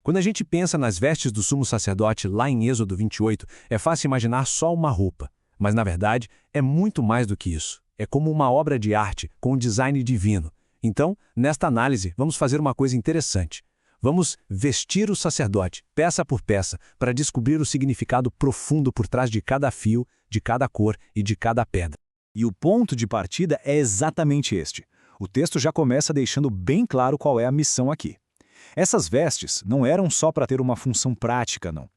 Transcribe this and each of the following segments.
Quando a gente pensa nas vestes do sumo sacerdote lá em Êxodo 28, é fácil imaginar só uma roupa. Mas, na verdade, é muito mais do que isso. É como uma obra de arte com um design divino. Então, nesta análise, vamos fazer uma coisa interessante. Vamos vestir o sacerdote, peça por peça, para descobrir o significado profundo por trás de cada fio, de cada cor e de cada pedra. E o ponto de partida é exatamente este. O texto já começa deixando bem claro qual é a missão aqui. Essas vestes não eram só para ter uma função prática, não.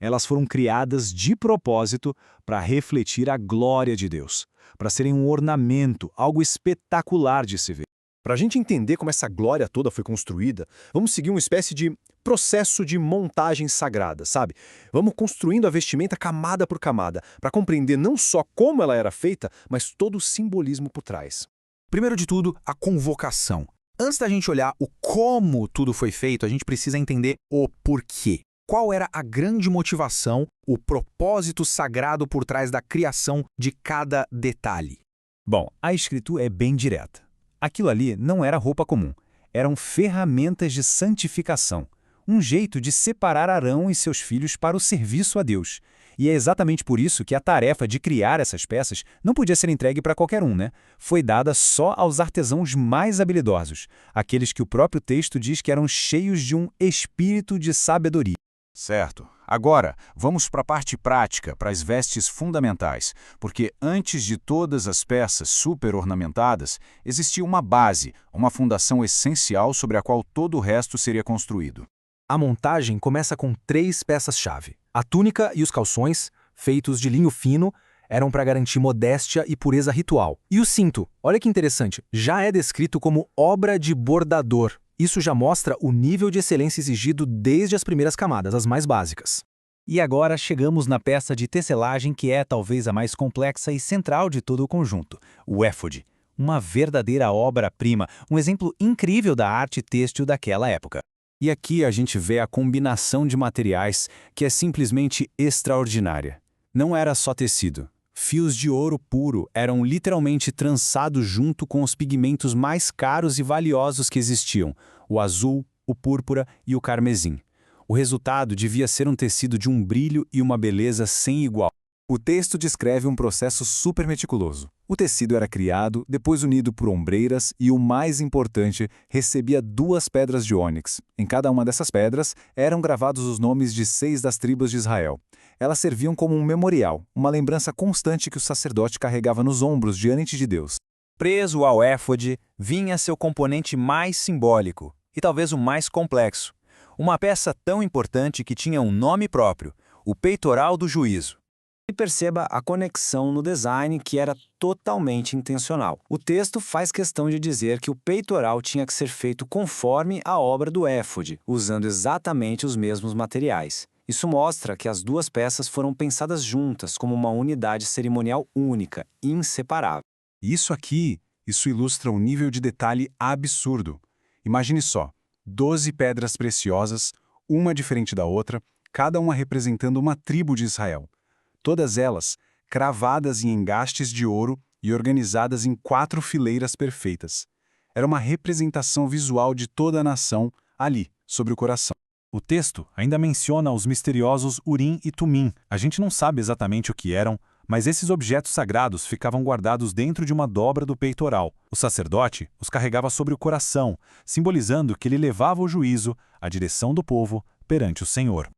Elas foram criadas de propósito para refletir a glória de Deus, para serem um ornamento, algo espetacular de se ver. Para a gente entender como essa glória toda foi construída, vamos seguir uma espécie de processo de montagem sagrada, sabe? Vamos construindo a vestimenta camada por camada, para compreender não só como ela era feita, mas todo o simbolismo por trás. Primeiro de tudo, a convocação. Antes da gente olhar o como tudo foi feito, a gente precisa entender o porquê. Qual era a grande motivação, o propósito sagrado por trás da criação de cada detalhe? Bom, a escritura é bem direta. Aquilo ali não era roupa comum, eram ferramentas de santificação, um jeito de separar Arão e seus filhos para o serviço a Deus. E é exatamente por isso que a tarefa de criar essas peças não podia ser entregue para qualquer um, né? Foi dada só aos artesãos mais habilidosos, aqueles que o próprio texto diz que eram cheios de um espírito de sabedoria. Certo. Agora, vamos para a parte prática, para as vestes fundamentais, porque antes de todas as peças super ornamentadas, existia uma base, uma fundação essencial sobre a qual todo o resto seria construído. A montagem começa com 3 peças-chave. A túnica e os calções, feitos de linho fino, eram para garantir modéstia e pureza ritual. E o cinto, olha que interessante, já é descrito como obra de bordador. Isso já mostra o nível de excelência exigido desde as primeiras camadas, as mais básicas. E agora chegamos na peça de tecelagem que é talvez a mais complexa e central de todo o conjunto, o éfode. Uma verdadeira obra-prima, um exemplo incrível da arte têxtil daquela época. E aqui a gente vê a combinação de materiais que é simplesmente extraordinária. Não era só tecido. Fios de ouro puro eram literalmente trançados junto com os pigmentos mais caros e valiosos que existiam, o azul, o púrpura e o carmesim. O resultado devia ser um tecido de um brilho e uma beleza sem igual. O texto descreve um processo super meticuloso. O tecido era criado, depois unido por ombreiras e, o mais importante, recebia 2 pedras de ônix. Em cada uma dessas pedras eram gravados os nomes de 6 das tribos de Israel. Elas serviam como um memorial, uma lembrança constante que o sacerdote carregava nos ombros diante de Deus. Preso ao éfode vinha seu componente mais simbólico e talvez o mais complexo. Uma peça tão importante que tinha um nome próprio, o peitoral do juízo. E perceba a conexão no design que era totalmente intencional. O texto faz questão de dizer que o peitoral tinha que ser feito conforme a obra do éfode, usando exatamente os mesmos materiais. Isso mostra que as 2 peças foram pensadas juntas como uma unidade cerimonial única, inseparável. Isso ilustra um nível de detalhe absurdo. Imagine só, 12 pedras preciosas, uma diferente da outra, cada uma representando uma tribo de Israel. Todas elas cravadas em engastes de ouro e organizadas em 4 fileiras perfeitas. Era uma representação visual de toda a nação ali, sobre o coração. O texto ainda menciona os misteriosos Urim e Tumim. A gente não sabe exatamente o que eram, mas esses objetos sagrados ficavam guardados dentro de uma dobra do peitoral. O sacerdote os carregava sobre o coração, simbolizando que ele levava o juízo, a direção do povo, perante o Senhor.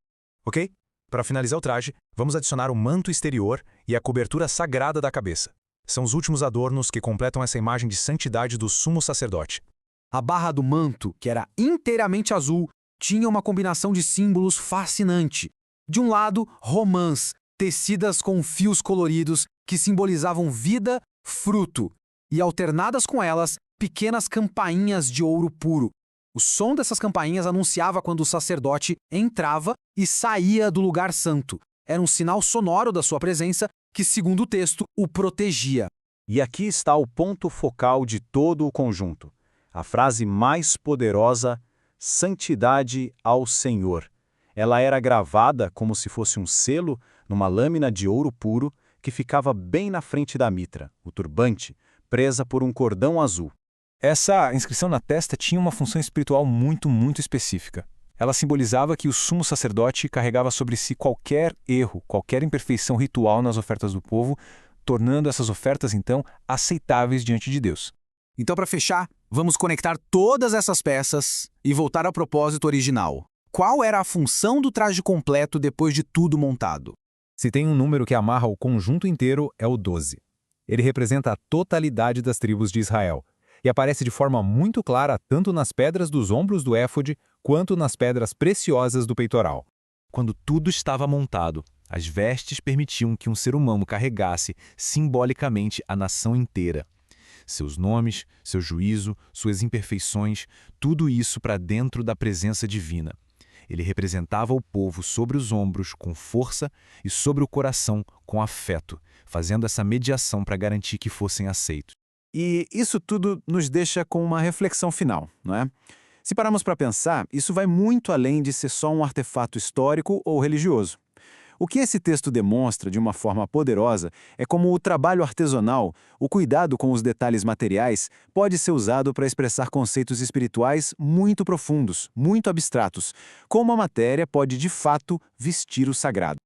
Ok? Para finalizar o traje, vamos adicionar o manto exterior e a cobertura sagrada da cabeça. São os últimos adornos que completam essa imagem de santidade do sumo sacerdote. A barra do manto, que era inteiramente azul, tinha uma combinação de símbolos fascinante. De um lado, romãs, tecidas com fios coloridos que simbolizavam vida, fruto, e alternadas com elas, pequenas campainhas de ouro puro. O som dessas campainhas anunciava quando o sacerdote entrava e saía do lugar santo. Era um sinal sonoro da sua presença que, segundo o texto, o protegia. E aqui está o ponto focal de todo o conjunto. A frase mais poderosa, santidade ao Senhor. Ela era gravada como se fosse um selo numa lâmina de ouro puro que ficava bem na frente da mitra, o turbante, presa por um cordão azul. Essa inscrição na testa tinha uma função espiritual muito específica. Ela simbolizava que o sumo sacerdote carregava sobre si qualquer erro, qualquer imperfeição ritual nas ofertas do povo, tornando essas ofertas, então, aceitáveis diante de Deus. Então, para fechar, vamos conectar todas essas peças e voltar ao propósito original. Qual era a função do traje completo depois de tudo montado? Se tem um número que amarra o conjunto inteiro, é o 12. Ele representa a totalidade das tribos de Israel e aparece de forma muito clara tanto nas pedras dos ombros do éfode quanto nas pedras preciosas do peitoral. Quando tudo estava montado, as vestes permitiam que um ser humano carregasse simbolicamente a nação inteira. Seus nomes, seu juízo, suas imperfeições, tudo isso para dentro da presença divina. Ele representava o povo sobre os ombros com força e sobre o coração com afeto, fazendo essa mediação para garantir que fossem aceitos. E isso tudo nos deixa com uma reflexão final, não é? Se pararmos para pensar, isso vai muito além de ser só um artefato histórico ou religioso. O que esse texto demonstra de uma forma poderosa é como o trabalho artesanal, o cuidado com os detalhes materiais, pode ser usado para expressar conceitos espirituais muito profundos, muito abstratos, como a matéria pode de fato vestir o sagrado.